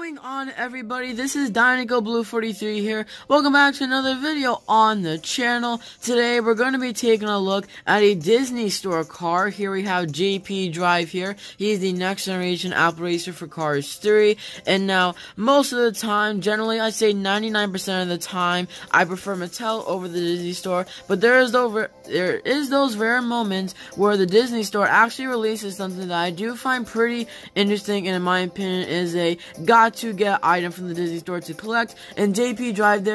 Going on, everybody? This is Dinoco Blue 43 here. Welcome back to another video on the channel. Today we're going to be taking a look at a Disney Store car. Here we have JP Drive here. He's the next generation Apple racer for Cars 3. And now, most of the time, generally I'd say 99% of the time, I prefer Mattel over the Disney Store. But there is those rare moments where the Disney Store actually releases something that I do find pretty interesting, and in my opinion is a got to get item from the Disney Store to collect, and JP Drive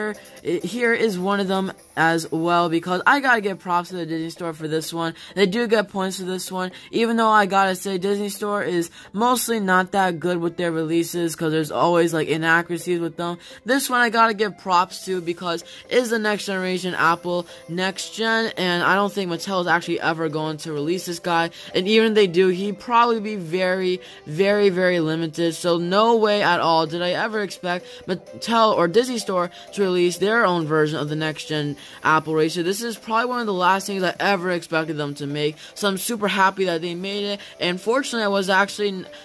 here is one of them as well, because I gotta give props to the Disney Store for this one. They do get points for this one, even though I gotta say Disney Store is mostly not that good with their releases, because there's always like inaccuracies with them. This one I gotta give props to because it is the next generation Apple next gen, and I don't think Mattel is actually ever going to release this guy, and even if they do, he'd probably be very, very, very limited. So no way at all did I ever expect Mattel or Disney Store to release their own version of the next gen Apple racer. This is probably one of the last things I ever expected them to make, so I'm super happy that they made it. And fortunately,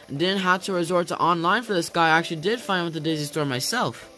didn't have to resort to online for this guy. I actually did find him at the Disney Store myself.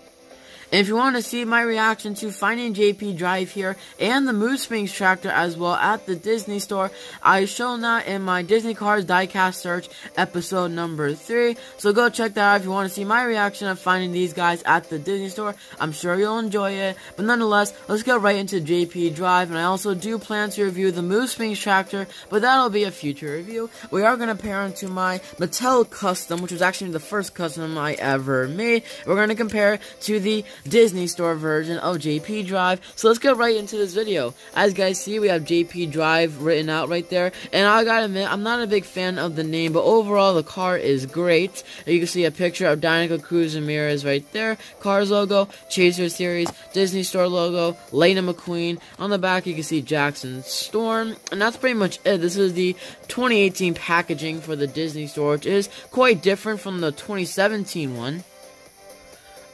And if you want to see my reaction to finding JP Drive here and the Mood Springs tractor as well at the Disney Store, I've shown that in my Disney Cars Diecast Search episode number 3. So go check that out if you want to see my reaction of finding these guys at the Disney Store. I'm sure you'll enjoy it. But nonetheless, let's get right into JP Drive. And I also do plan to review the Mood Springs tractor, but that'll be a future review. We are going to pair him to my Mattel Custom, which was actually the first custom I ever made. We're going to compare it to the Disney Store version of JP Drive. So let's get right into this video. As you guys see, we have JP Drive written out right there, and I gotta admit, I'm not a big fan of the name, but overall the car is great. You can see a picture of Dinoco Cruz Ramirez right there, Cars logo, Chaser Series, Disney Store logo, Lena McQueen. On the back you can see Jackson Storm, and that's pretty much it. This is the 2018 packaging for the Disney Store, which is quite different from the 2017 one.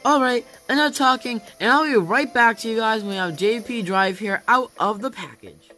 Alright, enough talking, and I'll be right back to you guys when we have JP Drive here out of the package.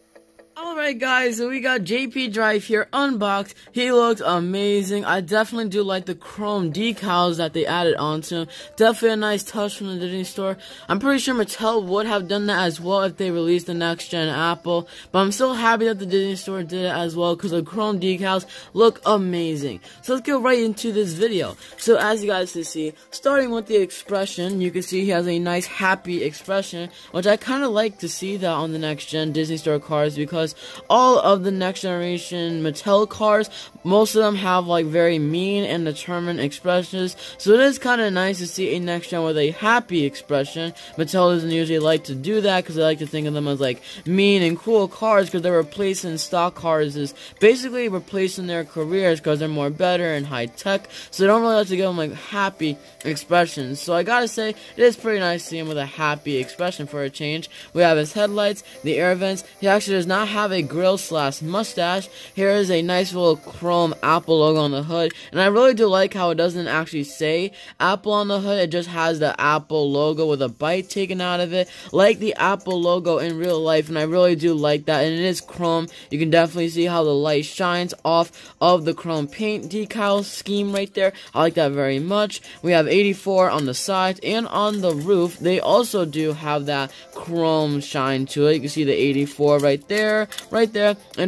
Alright guys, so we got JP Drive here unboxed. He looks amazing. I definitely do like the chrome decals that they added onto him. Definitely a nice touch from the Disney Store. I'm pretty sure Mattel would have done that as well if they released the next gen Apple, but I'm still happy that the Disney Store did it as well because the chrome decals look amazing. So let's get right into this video. So as you guys can see, starting with the expression, you can see he has a nice happy expression, which I kind of like to see that on the next gen Disney Store cars, because all of the next generation Mattel cars, most of them have like very mean and determined expressions, so it is kind of nice to see a next gen with a happy expression. Mattel doesn't usually like to do that because they like to think of them as like mean and cool cars, because they're replacing stock cars, is basically replacing their careers because they're more better and high tech, so they don't really like to give them like happy expressions. So I gotta say, it is pretty nice to see him with a happy expression for a change. We have his headlights, the air vents. He actually does not have a grill / mustache. Here is a nice little chrome Apple logo on the hood, and I really do like how it doesn't actually say Apple on the hood. It just has the Apple logo with a bite taken out of it, like the Apple logo in real life, and I really do like that. And it is chrome. You can definitely see how the light shines off of the chrome paint decal scheme right there. I like that very much. We have 84 on the sides, and on the roof they also do have that chrome shine to it. You can see the 84 right there, and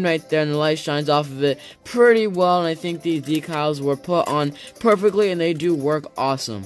right there, and the light shines off of it pretty well, and I think these decals were put on perfectly, and they do work awesome.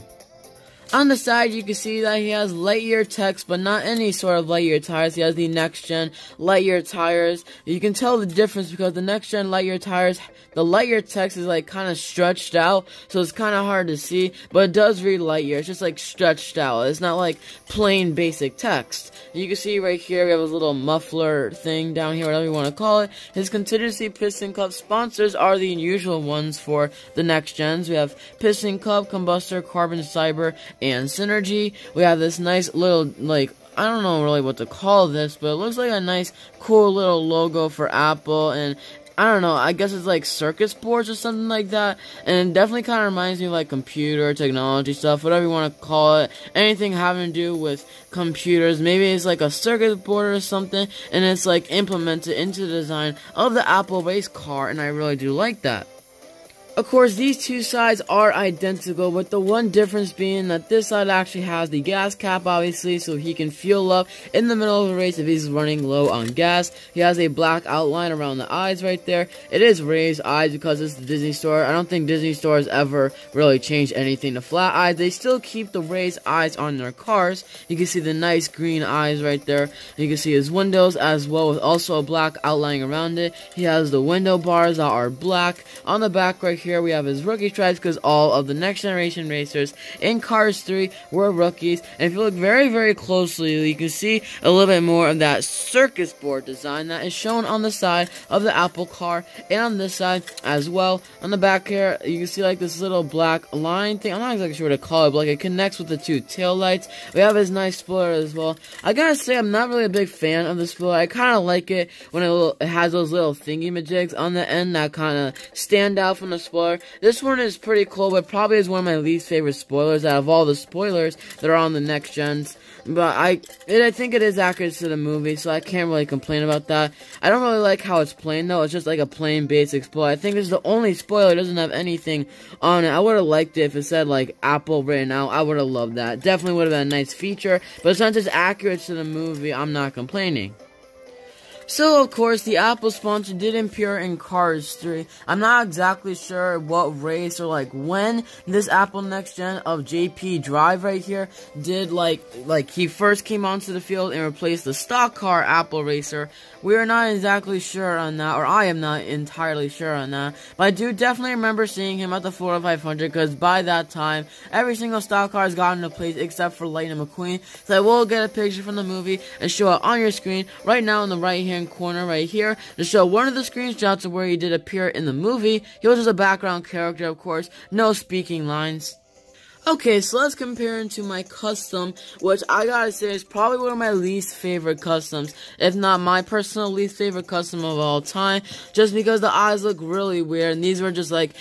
On the side, you can see that he has Lightyear text, but not any sort of Lightyear tires. He has the next-gen Lightyear tires. You can tell the difference because the next-gen Lightyear tires, the Lightyear text is like kind of stretched out, so it's kind of hard to see, but it does read Lightyear. It's just like stretched out. It's not like plain basic text. You can see right here, we have a little muffler thing down here, whatever you want to call it. His contingency Piston Cup sponsors are the usual ones for the next gens. We have Piston Cup, Combustor, Carbon Cyber, and Synergy. We have this nice little, like, I don't know really what to call this, but it looks like a nice cool little logo for Apple, and I don't know, I guess it's like circuit boards or something like that, and it definitely kind of reminds me of like computer technology stuff, whatever you want to call it, anything having to do with computers. Maybe it's like a circuit board or something, and it's like implemented into the design of the Apple race car, and I really do like that. Of course, these two sides are identical, with the one difference being that this side actually has the gas cap, obviously, so he can fuel up in the middle of a race if he's running low on gas. He has a black outline around the eyes right there. It is raised eyes because it's the Disney store. I don't think Disney stores ever really changed anything to flat eyes. They still keep the raised eyes on their cars. You can see the nice green eyes right there. You can see his windows as well, with also a black outline around it. He has the window bars that are black. On the back right here, we have his rookie stripes because all of the next generation racers in Cars 3 were rookies. And if you look very, very closely, you can see a little bit more of that circus board design that is shown on the side of the Apple car and on this side as well. On the back here, you can see like this little black line thing. I'm not exactly sure what to call it, but like it connects with the two tail lights. We have his nice spoiler as well. I gotta say, I'm not really a big fan of the spoiler. I kind of like it when it has those little thingy-majigs on the end that kind of stand out from the spoiler. This one is pretty cool, but probably is one of my least favorite spoilers out of all the spoilers that are on the next gens. But I think it is accurate to the movie, so I can't really complain about that. I don't really like how it's plain, though. It's just like a plain basic spoiler. I think it's the only spoiler. It doesn't have anything on it. I would have liked it if it said, like, Apple written out. I would have loved that. Definitely would have been a nice feature. But since it's accurate to the movie, I'm not complaining. So, of course, the Apple sponsor did appear in Cars 3. I'm not exactly sure what race or, like, when this Apple Next Gen of JP Drive right here did, like he first came onto the field and replaced the stock car Apple Racer. We are not exactly sure on that, or I am not entirely sure on that. But I do definitely remember seeing him at the Florida 500, because by that time, every single stock car has gotten into place except for Lightning McQueen. So I will get a picture from the movie and show it on your screen right now in the right-hand corner right here to show one of the screenshots of where he did appear in the movie. He was just a background character, of course, no speaking lines. Okay, so let's compare him to my custom, which I gotta say is probably one of my least favorite customs, if not my personal least favorite custom of all time, just because the eyes look really weird, and these were just like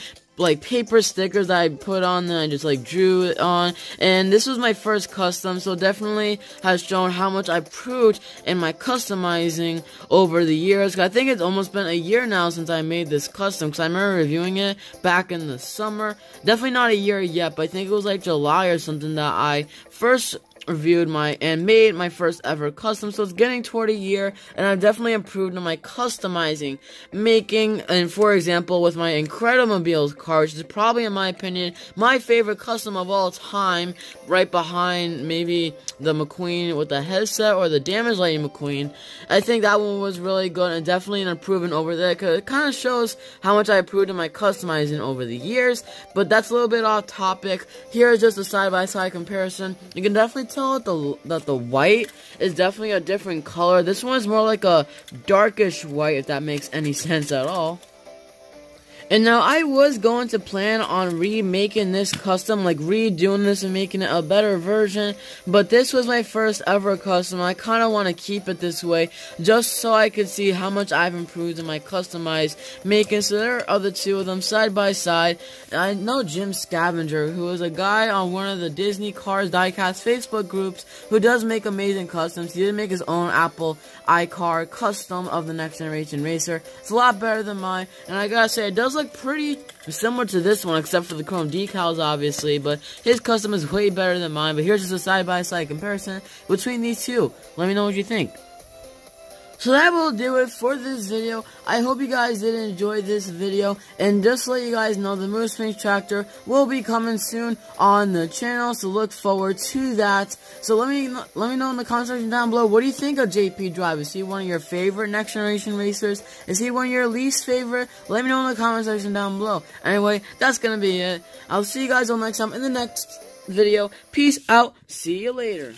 paper stickers that I put on and I just like drew it on, and this was my first custom, so definitely has shown how much I improved in my customizing over the years. I think it's almost been a year now since I made this custom, because I remember reviewing it back in the summer. Definitely not a year yet, but I think it was like July or something that I first reviewed and made my first ever custom, so it's getting toward a year, and I've definitely improved in my customizing, making, and for example, with my Incredimobiles car, which is probably, in my opinion, my favorite custom of all time, right behind maybe the McQueen with the headset or the Damaged Lightning McQueen. I think that one was really good, and definitely an improvement over there, because it kind of shows how much I improved in my customizing over the years. But that's a little bit off topic. Here is just a side-by-side comparison. You can definitely tell that the white is definitely a different color. This one is more like a darkish white, if that makes any sense at all. And now, I was going to plan on remaking this custom, like redoing this and making it a better version, but this was my first ever custom. I kind of want to keep it this way, just so I could see how much I've improved in my customized making. So there are other two of them side by side. I know Jim Scavenger, who is a guy on one of the Disney Cars Diecast Facebook groups, who does make amazing customs. He did make his own Apple iCar custom of the Next Generation Racer. It's a lot better than mine, and I gotta say, it does look pretty similar to this one, except for the chrome decals, obviously, but his custom is way better than mine. But here's just a side-by-side comparison between these two. Let me know what you think. So that will do it for this video. I hope you guys did enjoy this video, and just to let you guys know, the Moose Springs tractor will be coming soon on the channel, so look forward to that. So let me know in the comment section down below, what do you think of JP Drive? Is he one of your favorite Next Generation racers? Is he one of your least favorite? Let me know in the comment section down below. Anyway, that's gonna be it. I'll see you guys all next time in the next video. Peace out. See you later.